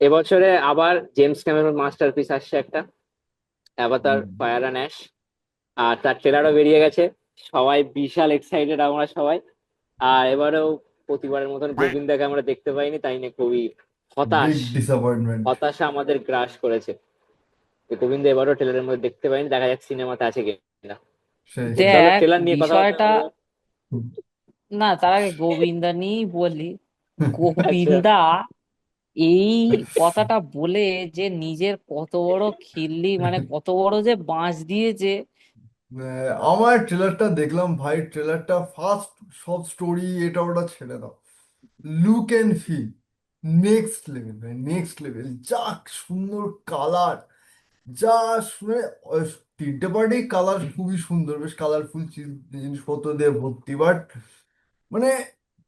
এবছরে আবার James Cameron masterpiece আসছে একটা, অ্যাভাতার হুম। Fire and ash. আর তার ট্রেলারও বেরিয়ে গেছে। সবাই বিশাল এক্সাইটেড, আমরা সবাই। আর এবারেও প্রতিবারের মতন গোবিন্দাকে আমরা দেখতে পাইনি, তাই নিয়ে খুবই হতাশ। Big disappointment. হতাশা আমাদের গ্রাস করেছে যে গোবিন্দ এবারও ট্রেলারের মধ্যে দেখতে পাইনি, দেখা যাক সিনেমাতে আছে কিনা। সেই তো সেই। চলো দেখ ট্রেলার নিয়ে কথাবার্তা বিষয়টা, বলে যাও। না তার আগে গোবিন্দা নিয়েই বলি। আচ্ছা। গোবিন্দা এই কথাটা বলে যে নিজের কত বড় খিল্লি, মানে কত বড় যে বাঁশ দিয়েছে। আমার ট্রেলারটা দেখলাম ভাই, ট্রেলারটা ফার্স্ট, সব স্টোরি এটা ওটা ছেড়ে দাও, look and feel next level ভাই, নেক্সট লেভেল। যা সুন্দর কালার, যা শুনে, তিনটে পার্টি কালার খুবই সুন্দর, বেশ কালারফুল জিনিসপত্র দিয়ে ভর্তি, বাট মানে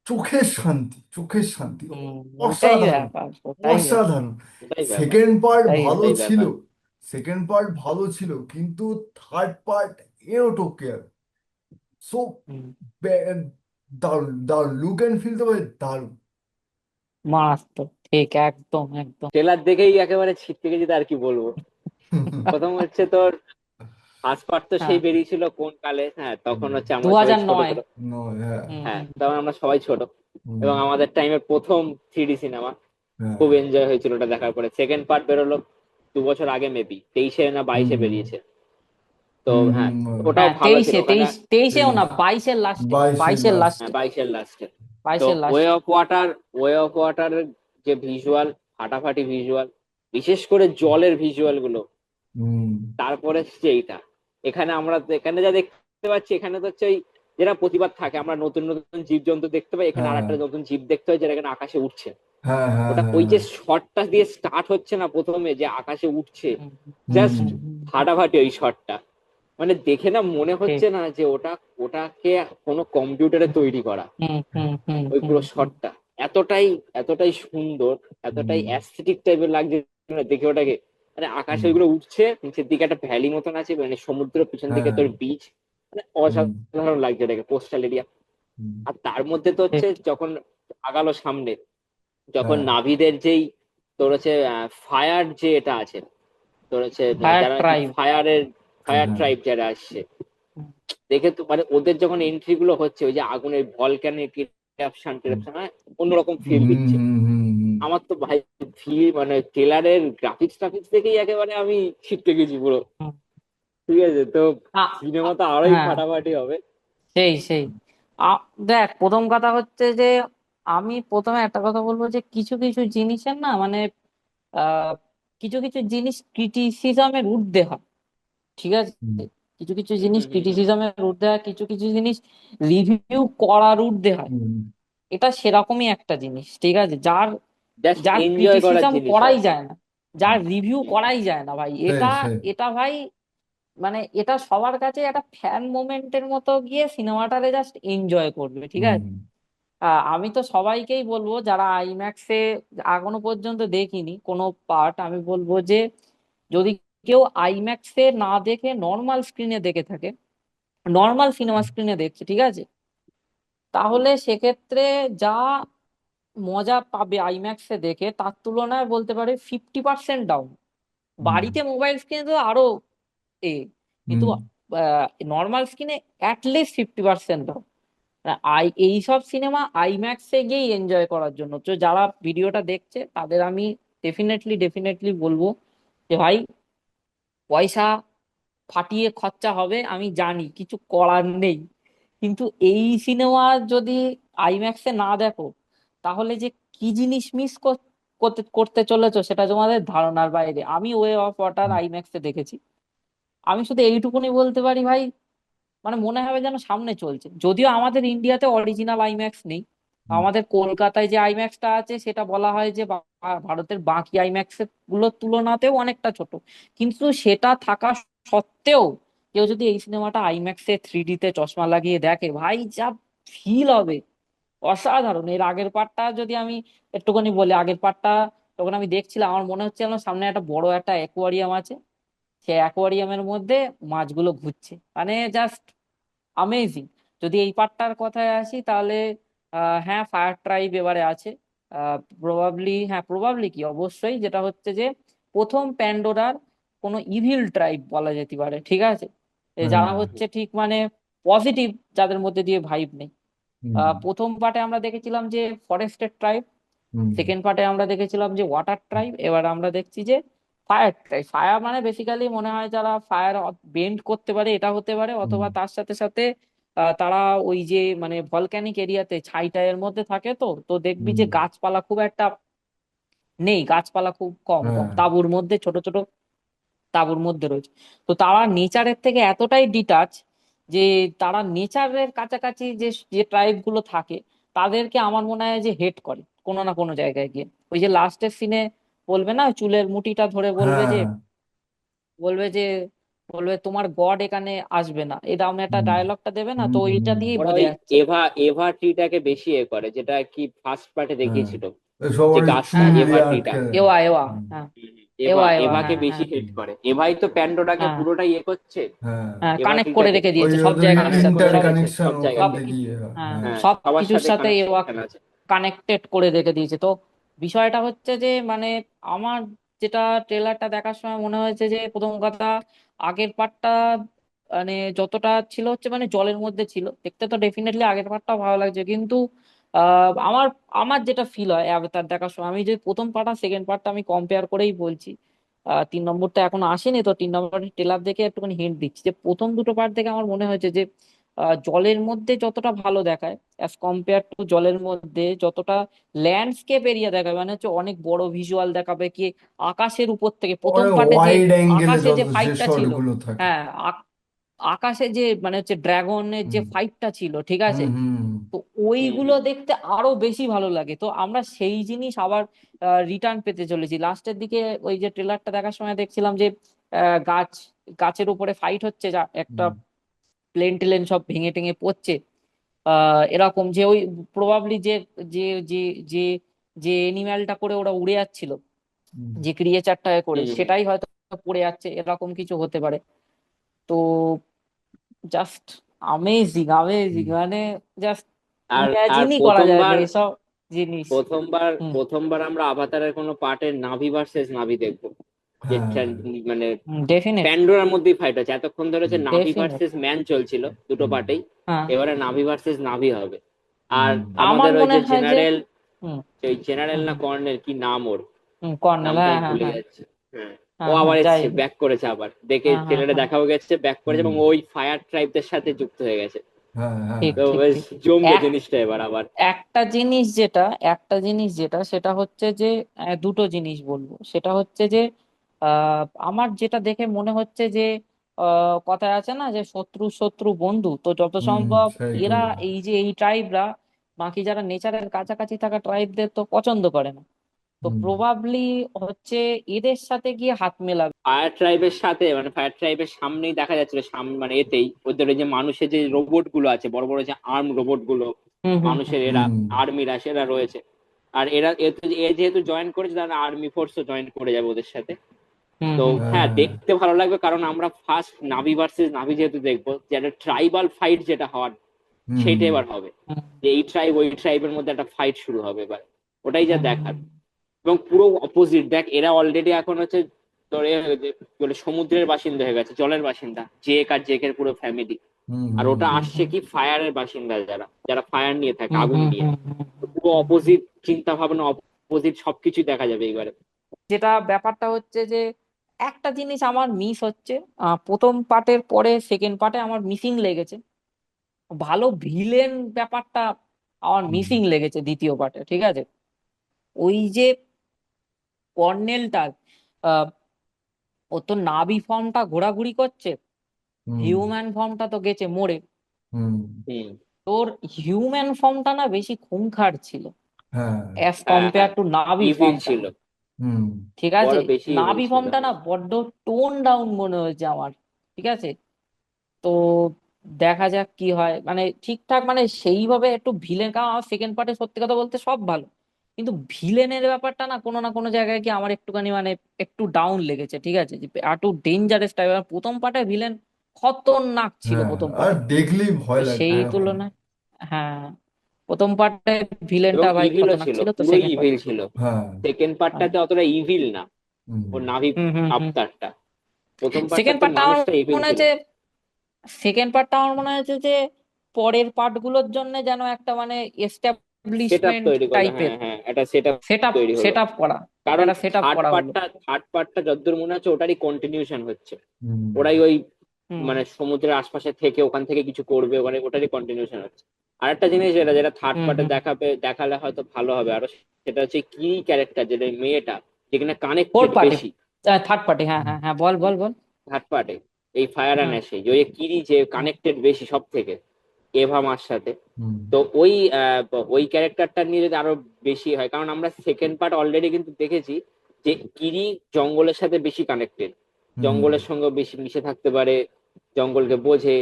চোখের শান্তি, চোখের শান্তি। ওটাই অসাধারণ, ব্যাপার, ওটাই ব্যাপার, অসাধারণ। ওটাই ব্যাপার। সেকেন্ড পার্ট ওটাই ভালো ওটাই ছিল, ব্যাপার। সেকেন্ড পার্ট ভালো ছিল, কিন্তু থার্ড পার্ট এও টোকে। সো হুম, দারুণ দারুণ, লুক অ্যান্ড ফিল তো ভাই দারুণ। মারাত্মক, ঠিক, একদম একদম। ট্রেলার দেখেই একেবারে ছিটকে গেছি, আর কি বলবো। প্রথম হচ্ছে তোর ফার্স্ট পার্ট তো হ্যাঁ, সেই বেরিয়েছিল কোন কালে, হ্যাঁ তখন হচ্ছে দু আমরা সবাই হাজার ছোট নয় ছোট। নয়, হ্যাঁ। হুম হ্যাঁ হুম তখন আমরা সবাই ছোট, হুম, এবং আমাদের টাইমের প্রথম 3D সিনেমা। হ্যাঁ। খুব এনজয় হয়েছিল ওটা দেখার পরে। সেকেন্ড পার্ট বেরোলো 2 বছর আগে, মেবি 23-এ না হুম 22-এ হুম বেরিয়েছে। তো হুম হ্যাঁ, হুম, ওটাও হ্যাঁ, ভালো ছিল ওখানে। তেইশেও না, তেইশ, বাইশের লাস্টে, বাইশের বাইশের লাস্ট। লাস্টে, 22-এর লাস্টে। তো বাইশের ওয়ে লাস্টে। অফ ওয়াটার, ওয়ে অফ ওয়াটারের যে ভিজুয়াল, ফাটাফাটি ভিজুয়াল, বিশেষ করে জলের ভিজুয়াল গুলো। হুম তারপরে হচ্ছে এইটা, এখানে আমরা এখানে যা দেখতে পাচ্ছি, এখানে তো হচ্ছে ওই যেটা প্রতিবাদ থাকে, আমরা নতুন নতুন জীবজন্তু দেখতে পাই, এখানে আর হ্যাঁ একটা নতুন জীব দেখতে হয় যেটা এখানে আকাশে উঠছে। হ্যাঁ হ্যাঁ ওটা হ্যাঁ ওই যে হ্যাঁ। শটটা দিয়ে স্টার্ট হচ্ছে না প্রথমে, যে আকাশে উঠছে, হুম হুম জাস্ট ফাটাফাটি ওই শটটা। মানে দেখে না মনে ঠিক। হচ্ছে না যে ওটাকে কোনো কম্পিউটারে তৈরি করা। ওই হুম পুরো শটটা এতটাই, এতটাই সুন্দর, এতটাই হুম অ্যাস্থেটিক টাইপের লাগছে না দেখে ওটাকে। মানে আকাশে হুম, ওইগুলো উঠছে, নিচের দিকে একটা ভ্যালি মতন আছে, মানে সমুদ্র, পিছন দিকে হ্যাঁ। তোর বিচ। মানে হুম অসাধারণ লাগছে ওটাকে, কোস্টাল এরিয়া। হুম, আর তার মধ্যে তো ঠিক। হচ্ছে যখন আগালো সামনে, যখন হ্যাঁ। নাভিদের যেই তোর হচ্ছে ফায়ার যে এটা আছে, তোর হচ্ছে ফায়ার যারা নাকি ট্রাইব। ফায়ারের, ফায়ার হ্যাঁ। ট্রাইব যারা আসছে, দেখে তো মানে ওদের যখন এন্ট্রি গুলো হচ্ছে, ওই যে আগুনের ভলক্যানিক ইরাপশন হুম টিরাপশন হয়, অন্যরকম ফিল হুম দিচ্ছে। হুম হুম হুম। আমার তো ভাই ফিল, মানে ট্রেলারের গ্রাফিক্স ট্রাফিক্স দেখেই একেবারে আমি ছিটকে গেছি পুরো। হুম। ঠিক আছে তো, আ, সিনেমা আ, তো আরোই হ্যাঁ, ফাটাফাটি হবে। সেই দেখ, প্রথম কথা হচ্ছে যে আমি প্রথমে একটা কথা বলবো যে কিছু কিছু জিনিসের না, মানে আহ কিছু কিছু জিনিস ক্রিটিসিজমের ঊর্ধ্বে হয়, ঠিক আছে? হুম কিছু কিছু হুম জিনিস হুম হুম হুম। ক্রিটিসিজমের ঊর্ধ্বে হয়, কিছু কিছু জিনিস রিভিউ করার ঊর্ধ্বে হয়। হুম এটা সেরকমই একটা জিনিস, ঠিক আছে? যার জাস্ট যার এনজয় করার ক্রিটিসিজম জিনিস করাই হয়। যায় না, যার রিভিউ করাই যায় না ভাই, সেই এটা সেই। এটা ভাই, মানে এটা সবার কাছে একটা ফ্যান মোমেন্টের মতো গিয়ে সিনেমাটারে জাস্ট এনজয় করবে, ঠিক হুম আছে? আমি তো সবাইকেই বলবো যারা আইম্যাক্সে এখনো পর্যন্ত দেখিনি কোনো পার্ট, আমি বলবো যে যদি কেউ আইম্যাক্সে না দেখে নর্মাল স্ক্রিনে দেখে থাকে, নর্মাল সিনেমা স্ক্রিনে দেখছে, ঠিক আছে, তাহলে সেক্ষেত্রে যা মজা পাবে আইম্যাক্সে দেখে তার তুলনায় বলতে পারে 50% ডাউন। হুম বাড়িতে মোবাইল স্ক্রিনে তো আরো এ, কিন্তু হুম নর্মাল স্ক্রিনে অ্যাটলিস্ট 50% ডাউন। এইসব সিনেমা আইম্যাক্সে গিয়েই এনজয় করার জন্য, তো যারা ভিডিওটা দেখছে তাদের আমি ডেফিনেটলি ডেফিনেটলি বলবো যে ভাই, পয়সা ফাটিয়ে খরচা হবে, আমি জানি, কিছু করার নেই, কিন্তু এই সিনেমা যদি আইম্যাক্সে না দেখো, তাহলে যে কি জিনিস মিস করতে করতে চলেছো সেটা তোমাদের ধারণার বাইরে। আমি ওয়ে অফ ওয়াটার আইম্যাক্সে দেখেছি। আমি শুধু এইটুকুনি বলতে পারি ভাই, মানে মনে হবে যেন সামনে চলছে। যদিও আমাদের ইন্ডিয়াতে অরিজিনাল আইম্যাক্স নেই, হুম আমাদের কলকাতায় যে আইম্যাক্সটা আছে সেটা বলা হয় যে ভারতের বাকি আইম্যাক্স গুলোর তুলনাতেও অনেকটা ছোট, কিন্তু সেটা থাকা সত্ত্বেও কেউ যদি এই সিনেমাটা আইম্যাক্সে 3D তে চশমা লাগিয়ে দেখে ভাই, যা ফিল হবে অসাধারণ। এর আগের পার্টটা যদি আমি একটুখানি বলি, আগের পার্টটা তখন আমি দেখছিলাম, আমার মনে হচ্ছে আমার সামনে একটা বড় একটা অ্যাকোয়ারিয়াম আছে, সে অ্যাকোয়ারিয়ামের মধ্যে মাছগুলো ঘুরছে, মানে জাস্ট আমেজিং। যদি এই পার্টটার কথায় আসি তাহলে হ্যাঁ, ফায়ার ট্রাইব এবারে আছে, প্রবাবলি, হ্যাঁ প্রবাবলি কি অবশ্যই, যেটা হচ্ছে যে প্রথম প্যান্ডোরার কোনো ইভিল ট্রাইব বলা যেতে পারে, ঠিক আছে, হ্যাঁ। যারা হচ্ছে ঠিক মানে পজিটিভ, যাদের মধ্যে দিয়ে ভাইব নেই। হুম। প্রথম পার্টে আমরা দেখেছিলাম যে ফরেস্টের ট্রাইব, হুম। সেকেন্ড পার্টে আমরা দেখেছিলাম যে ওয়াটার ট্রাইব, এবার আমরা দেখছি যে ফায়ার ট্রাইব। ফায়ার মানে বেসিক্যালি মনে হয় যারা ফায়ার বেন্ড করতে পারে, এটা হতে পারে, হুম। অথবা তার সাথে সাথে তারা ওই যে মানে ভলক্যানিক এরিয়াতে ছাই টাইয়ের মধ্যে থাকে, তো তো দেখবি হুম। যে গাছপালা খুব একটা নেই, গাছপালা খুব কম কম, হ্যাঁ। তাঁবুর মধ্যে ছোট ছোট তাঁবুর মধ্যে রয়েছে। তো তারা নেচারের থেকে এতটাই ডিটাচ যে তারা নেচারের কাছাকাছি যে যে ট্রাইব গুলো থাকে তাদেরকে আমার মনে হয় যে হেট করে কোনো না কোনো জায়গায় গিয়ে। ওই যে লাস্টের সিনে বলবে না, চুলের মুঠিটা ধরে বলবে যে, হ্যাঁ। বলবে যে, বলবে তোমার গড এখানে আসবে না, এরকম একটা হুম। ডায়লগটা দেবে না, হুম। তো হুম। ওইটা দিয়েই ওরা বোঝা ওই যাচ্ছে। এভা এভা ট্রিটাকে বেশি করে, যেটা কি ফার্স্ট পার্টে হ্যাঁ, দেখিয়েছিল, যে সবার গাছটা হ্যাঁ চুল হ্যাঁ এভা দিয়ে ট্রিটা। আটকে দেয়। এওয়া এওয়া, হুম। হ্যাঁ এভা এওয়া এওয়া, এভাকে হ্যাঁ বেশি হ্যাঁ হেট করে, এভাই তো প্যান্ডোরাকে হ্যাঁ পুরোটাই করছে, হ্যাঁ, হ্যাঁ, এভা কানেক্ট করে ট্রিটাকে রেখে ওই দিয়েছে সব ওদের জায়গার কানেক্ট সাথে, করে ইন্টার সব রেখেছে কানেকশন সব ওখান সব জায়গাতে। থেকে হ্যাঁ হ্যাঁ। হ্যাঁ, সব সবার কিছুর সাথে সাথে এওয়া কানেকশন আছে। কানেক্টেড করে রেখে দিয়েছে। তো বিষয়টা হচ্ছে যে মানে আমার যেটা ট্রেলারটা দেখার সময় মনে হয়েছে যে প্রথম কথা, আগের পার্টটা মানে যতটা ছিল হচ্ছে মানে জলের মধ্যে ছিল, দেখতে তো ডেফিনেটলি আগের পার্টটাও ভালো লাগছে, কিন্তু আমার আমার যেটা ফিল হয় অ্যাভাটার দেখার সময়, আমি যে প্রথম পার্ট আর সেকেন্ড পার্টটা আমি কম্পেয়ার করেই বলছি, 3 নম্বরটা এখনো আসেনি, তো 3 নম্বরের ট্রেলার দেখে একটুখানি হিন্ট দিচ্ছি যে প্রথম দুটো পার্ট দেখে আমার মনে হয়েছে যে জলের মধ্যে যতটা ভালো দেখায় অ্যাজ কম্পেয়ার টু জলের মধ্যে যতটা ল্যান্ডস্কেপ এরিয়া দেখাবে, মানে হচ্ছে অনেক বড় ভিজুয়াল দেখাবে কি আকাশের উপর থেকে, প্রথম অনেক পার্টে যে ওয়াইড অ্যাঙ্গেলে আকাশে যে যে ফাইটটা শট ছিল, গুলো থাকে। হ্যাঁ আকাশে যে মানে হচ্ছে ড্রাগনের যে হুম। ফাইটটা ছিল, ঠিক হুম। আছে, হুম। তো হুম ওইগুলো হুম দেখতে আরো বেশি ভালো লাগে। তো আমরা সেই জিনিস আবার রিটার্ন পেতে চলেছি লাস্টের দিকে। ওই যে ট্রেলারটা দেখার সময় দেখছিলাম যে গাছ, গাছের উপরে ফাইট হচ্ছে, যা একটা হুম। প্লেন টেলেন সব ভেঙে টেঙে পড়ছে, এরকম যে ওই প্রবাবলি যে যে যে যে যে এনিম্যালটা করে ওরা উড়ে যাচ্ছিল, হুম। যে ক্রিয়েচারটা করে, হুম হুম। সেটাই হয়তো পড়ে যাচ্ছে, এরকম কিছু হতে পারে। তো জাস্ট আমেজিং আমেজিং, হুম। মানে জাস্ট আর আর ইমাজিনই করা যায় না প্রথমবার এসব জিনিস। প্রথমবার হুম প্রথমবার আমরা আভাতারের কোনো পার্টের নাভি ভার্সেস নাভি দেখবো, যে হ্যাঁ। মানে ডেফিনেট প্যান্ডোরার মধ্যেই ফাইট আছে, এতক্ষণ ধরে হচ্ছে হুম। নাভি ডেফিনেট, ভার্সেস ম্যান চলছিল দুটো হুম। পার্টেই, হ্যাঁ এবারে নাভি ভার্সেস নাভি হবে। আর হুম। আমার আমাদের ওই মনে যে হয় যে জেনারেল, হুম ওই জেনারেল হুম না হুম কর্নেল কি নাম ওর, কর্নেল, নামটা হ্যাঁ আমি হ্যাঁ ভুলে হ্যাঁ যাচ্ছি। হ্যাঁ, ও হ্যাঁ হ্যাঁ আবার যাই এসছে, হোক, ব্যাক করেছে, আবার দেখে হ্যাঁ হ্যাঁ ট্রেলারে হ্যাঁ দেখাও গেছে, ব্যাক করেছে হুম। এবং ওই ফায়ার ট্রাইবদের সাথে যুক্ত হয়ে গেছে। হ্যাঁ। হ্যাঁ। ঠিক তো ঠিক বেশ ঠিক। জমবে এক জিনিসটা এবার আবার। একটা জিনিস যেটা, একটা জিনিস যেটা সেটা হচ্ছে যে দুটো জিনিস বলবো, সেটা হচ্ছে যে আমার যেটা দেখে মনে হচ্ছে যে কথায় আছে না যে শত্রু শত্রু বন্ধু, তো যত হুম। সম্ভব এরা সেইটাই। এই যে এই ট্রাইবরা বাকি যারা নেচারের কাছাকাছি থাকা ট্রাইবদের তো পছন্দ করে না, তো হুম। প্রবাবলি হচ্ছে এদের সাথে গিয়ে হাত মেলাবে। ফায়ার ট্রাইবের সাথে মানে ফায়ার ট্রাইবের সামনেই দেখা যাচ্ছিল, মানে এতেই ওদের ওই যে মানুষের যে রোবট গুলো আছে, বড় বড় যে আর্ম রোবট গুলো, হুম হুম হুম মানুষের এরা হুম। আর্মিরা সেরা রয়েছে। আর এরা এ যেহেতু জয়েন করেছে, তারা আর্মি ফোর্সও জয়েন করে যাবে ওদের সাথে। হুম তো হুম হুম হ্যাঁ, হ্যাঁ। দেখতে ভালো লাগবে, কারণ আমরা ফার্স্ট নাভি ভার্সেস নাভি যেহেতু দেখবো, যে একটা ট্রাইবাল ফাইট যেটা হওয়ার, হুম। সেইটা এবার হবে, হুম যে এই ট্রাইব ওই ট্রাইবের মধ্যে একটা ফাইট শুরু হবে এবার, ওটাই যা হুম দেখার। এবং পুরো অপোজিট দেখ, এরা অলরেডি এখন হচ্ছে তোর যে কি বলে সমুদ্রের বাসিন্দা হয়ে গেছে, জলের বাসিন্দা, জেক আর জেকের পুরো ফ্যামিলি। হুম। আর হুম। ওটা হুম আসছে হুম কি ফায়ারের বাসিন্দা, যারা যারা ফায়ার নিয়ে থাকে, হুম আগুন হুম নিয়ে। হুম হুম তো হুম পুরো হুম হুম। অপোজিট চিন্তা ভাবনা, অপোজিট সবকিছু দেখা যাবে এবারে। যেটা ব্যাপারটা হচ্ছে যে একটা জিনিস আমার মিস হচ্ছে, প্রথম পার্টের পরে সেকেন্ড পার্টে আমার মিসিং লেগেছে, ভালো ভিলেন ব্যাপারটা আমার হুম। মিসিং লেগেছে দ্বিতীয় পার্টে, ঠিক আছে, ওই যে কর্নেলটা, আহ, ও তো নাভি ফর্মটা ঘোরাঘুরি করছে, হুম। হিউম্যান ফর্মটা তো গেছে মরে, হুম। হুম। তোর হিউম্যান ফর্মটা না বেশি খুংখার ছিল হ্যাঁ। অ্যাজ হ্যাঁ কম্পেয়ার হ্যাঁ, টু নাভি ইভিল ফর্মটা, ছিল, হুম। ঠিক আছে, বড় বেশি ইভিল নাভি ছিল। ফর্মটা না বড্ড টোন ডাউন মনে হয়েছে আমার, ঠিক আছে, তো দেখা যাক কি হয়, মানে ঠিকঠাক মানে সেইভাবে একটু ভিলেন, কারণ আমার সেকেন্ড পার্টে সত্যি কথা বলতে সব ভালো, কিন্তু ভিলেনের ব্যাপারটা না কোনো জায়গায় কি আমার একটুখানি মানে একটু ডাউন লেগেছে, ঠিক আছে, যে একটু ডেঞ্জারাস টাইপের। প্রথম পার্টে ভিলেন খতরনাক ছিল হ্যাঁ, প্রথম আর পার্টে, দেখলেই তো ভয় লাগবে সেই এরকম। তুলনায়, হ্যাঁ, প্রথম পার্টে এবং ভিলেনটা ভাই ইভিলও খতরনাক ছিল, ছিল, তো পুরোই সেকেন্ড ইভিল পার্টে ছিল। হ্যাঁ। সেকেন্ড পার্টটাতে অতটা ইভিল না, হুম। ওর নাভি হুম হুম হুম আবতারটা। প্রথম সেকেন্ড পার্টটাতে পার্টটা আমার মানুষটা ইভিল মনে ছিল। হয়েছে সেকেন্ড পার্টটা আমার মনে হয়েছে যে পরের পার্টগুলোর জন্য যেন একটা মানে সেট আপ এস্টাবলিশমেন্ট তৈরি করলো, টাইপের হ্যাঁ হ্যাঁ, একটা সেট আপ সেট আপ তৈরি হলো। সেট আপ করা, কারণ একটা সেট আপ থার্ড করা হলো। পার্টটা থার্ড পার্টটা যতদূর মনে হচ্ছে ওটারই কন্টিনিউশন হচ্ছে। হুম। ওরাই ওই হুম মানে সমুদ্রের আশপাশে থেকে ওখান থেকে কিছু করবে, ওখানে ওটারই কন্টিনিউশন হচ্ছে। আর একটা জিনিস যেটা যেটা থার্ড হুম পার্টে হুম দেখালে হয়তো ভালো হবে আরো, সেটা হচ্ছে কি ক্যারেক্টার, যেটা ওই মেয়েটা যেখানে ফোর্থ কানেক্টেড পার্টে, বেশি। থার্ড পার্টে, হ্যাঁ হুম। হ্যাঁ হ্যাঁ, বল বল বল। থার্ড পার্টে এই ফায়ার অ্যান্ড হুম অ্যাশে ওই কিরি যে হুম কানেক্টেড বেশি সব থেকে এভা মার সাথে। হুম। তো ওই ক্যারেক্টারটা নিয়ে যদি আরো বেশি হয়, কারণ আমরা সেকেন্ড পার্ট অলরেডি কিন্তু দেখেছি যে কিরি জঙ্গলের সাথে বেশি কানেক্টেড, হুম। জঙ্গলের সঙ্গে বেশি মিশে থাকতে পারে, জঙ্গলকে বোঝে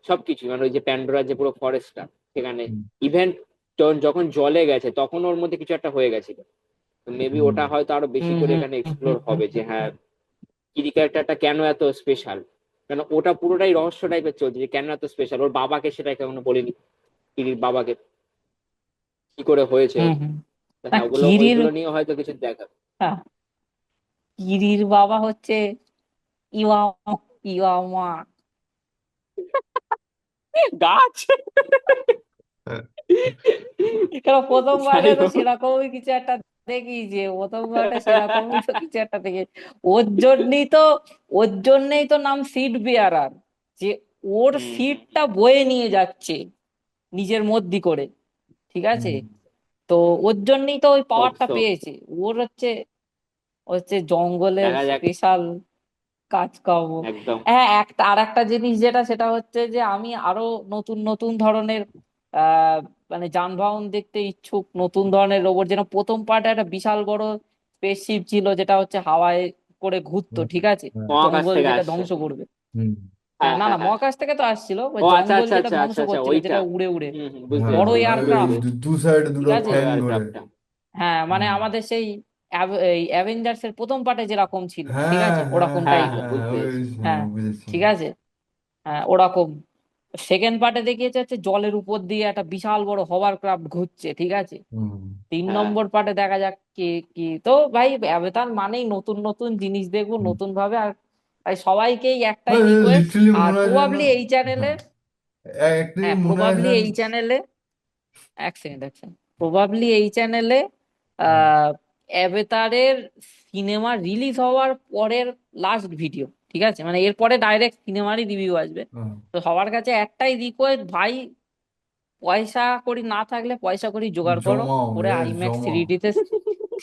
সবকিছু। মানে ওই যে প্যান্ডোরার যে পুরো ফরেস্টটা সেখানে, হুম। ইভেন্ট যখন জলে গেছে তখন ওর মধ্যে কিছু একটা হয়ে গেছিল। মেবি হুম। ওটা হয়তো আরো বেশি হুম করে হুম এখানে হুম এক্সপ্লোর হুম হুম। হবে যে হ্যাঁ কিরি ক্যারেক্টারটা কেন এত স্পেশাল। কেন ওটা পুরোটাই রহস্য টাইপের চলছে যে কেন এত স্পেশাল, ওর বাবাকে সেটা এখনো বলিনি, কিরির বাবাকে কি করে হয়েছে হুম ওর। হুম। তো না হ্যাঁ, ওগুলো কিরির, ওইগুলো নিয়ে হয়তো কিছু দেখাবে। হ্যাঁ, কিরির বাবা হচ্ছে ইওয়া ইওয়ামা। গাছ। কারণ প্রথম যাই পার্টে তো হোক। সেরকমই কিছু একটা দেখি, যে প্রথম পার্টে সেরকমই তো কিছু একটা দেখি। ওর জন্যই তো ওর জন্যই তো নাম সিড বেয়ারার, যে ওর হুম হুম সিডটা বয়ে নিয়ে যাচ্ছে নিজের মধ্যে করে, ঠিক আছে? হুম। তো ওর জন্যই তো ওই হোপ পাওয়ারটা সো। পেয়েছে। ওর হচ্ছে হচ্ছে জঙ্গলের দেখা যাক। স্পেশাল কাজকর্ম। একদম। হ্যাঁ, একটা আর একটা জিনিস যেটা, সেটা হচ্ছে যে আমি আরো নতুন নতুন ধরনের আহ মানে যানবাহন দেখতে ইচ্ছুক, নতুন ধরনের রোবট। যেন প্রথম পার্টে একটা বিশাল বড় স্পেসশিপ ছিল যেটা হচ্ছে হাওয়ায় করে ঘুরতো, হুম। ঠিক আছে, হ্যাঁ। মহাকাশ জঙ্গল থেকে যেটা আসছে। ধ্বংস করবে। হুম। হ্যাঁ, হ্যাঁ না না, হ্যাঁ হ্যাঁ। মহাকাশ থেকে তো আসছিল, ওই ও আচ্ছা জঙ্গল আচ্ছা যেটা আচ্ছা ধ্বংস আচ্ছা আচ্ছা, করছিল, ওইটা। যেটা উড়ে উড়ে বুঝতে বড় হ্যাঁ, পেরেছি বুঝতে এয়ারক্রাফট, পেরেছি। দু সাইডে ঠিক দুটো আছে। বড় ফ্যান করে। এয়ারক্রাফটটা। হ্যাঁ, মানে হুম। আমাদের সেই এই অ্যাভেঞ্জার্স এর প্রথম পার্টে যেরকম ছিল, ঠিক হ্যাঁ আছে, হ্যাঁ ওরকম হ্যাঁ হ্যাঁ হ্যাঁ, টাইপের। হ্যাঁ, বুঝতে ওই পেরেছি। হ্যাঁ হ্যাঁ, বুঝেছি। ঠিক আছে। হ্যাঁ, ওরকম। সেকেন্ড পার্টে দেখিয়েছে হচ্ছে জলের উপর দিয়ে একটা বিশাল বড় হভারক্রাফট ঘুরছে, ঠিক আছে। হুম। তিন হ্যাঁ নম্বর পার্টে দেখা যাক কি কি। তো ভাই অ্যাভাটার মানেই নতুন নতুন জিনিস দেখবো হুম। নতুন ভাবে। আর ভাই সবাইকেই একটাই হ্যাঁ, রিকোয়েস্ট, লিটারালি আর মনে হয় যেন, প্রবাবলি এই চ্যানেলে, হ্যাঁ, একটা হ্যাঁ মনে হয় প্রবাবলি যেন, এই চ্যানেলে, এক সেকেন্ড এক সেকেন্ড, প্রবাবলি এই চ্যানেলে হুম, অ্যাভাটারের সিনেমা রিলিজ হওয়ার পরের লাস্ট ভিডিও, ঠিক আছে, মানে এরপরে ডাইরেক্ট সিনেমারই রিভিউ আসবে। হ্যাঁ, তো সবার কাছে একটাই রিকোয়েস্ট ভাই, পয়সা কড়ি না থাকলে পয়সা কড়ি জোগাড় করো, জমাও, করে ইয়েস আইম্যাক্স জমাও।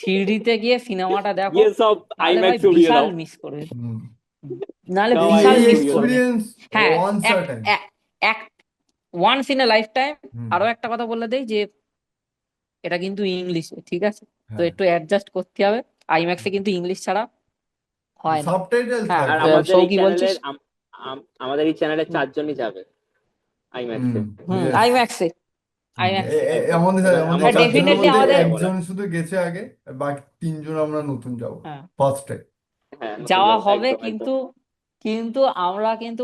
থ্রিডিতে গিয়ে সিনেমাটা দেখো। গিয়ে সব নাহলে ভাই আইম্যাক্সে উড়িয়ে বিশাল দাও। মিস করবে, হুম। নাহলে সব বিশাল এই আইম্যাক্সে মিস উড়িয়ে দাও। করবে। এক্সপিরিয়েন্স হ্যাঁ, ওয়ান্স আ এক টাইম। এক এক once in a lifetime. হুম। আরো একটা কথা বলে দেই যে এটা কিন্তু ইংলিশে, ঠিক আছে, তো হ্যাঁ, একটু অ্যাডজাস্ট করতে হবে। আইম্যাক্সে কিন্তু ইংলিশ ছাড়া হয় না। সাবটাইটেল হ্যাঁ, আর থাকে। আমাদের এই সৌকি বলছিস? চ্যানেলের আমাদের এই চ্যানেলের হুম 4 জনই যাবে হুম। আইম্যাক্সে। হুম, ইয়েস। আইম্যাক্সে, আইম্যাক্সে। একদম। আমাদের এবার আমাদের আমার পক্ষে চারজনের বেশি ডেফিনেটলি মধ্যে কিছু আমাদের, নেই বলার। একজন শুধু গেছে আগে, আর বাকি তিনজন আমরা নতুন যাবো হ্যাঁ, ফার্স্ট টাইম। হ্যাঁ, নতুন যাওয়া যাবো, হবে, একদম একদম। কিন্তু কিন্তু আমরা কিন্তু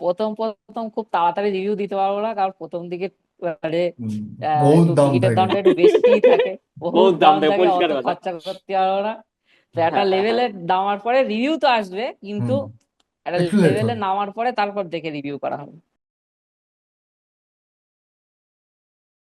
প্রথম প্রথম খুব তাড়াতাড়ি রিভিউ দিতে পারবো না, কারণ প্রথম দিকে মানে বহুত একটু দাম টিকিটের থাকে। দামটা একটু বেশিই থাকে, বহুত বহুত দাম দাম দেয়, থাকে, পরিষ্কার অত কথা। খরচা করতে পারবো না। তো একটা হ্যাঁ হ্যাঁ হ্যাঁ। লেভেলের নামার পরে রিভিউ তো আসবে, কিন্তু হুম। একটা একটু লেট লেভেলে হবে। নামার পরে তারপর দেখে রিভিউ করা হবে।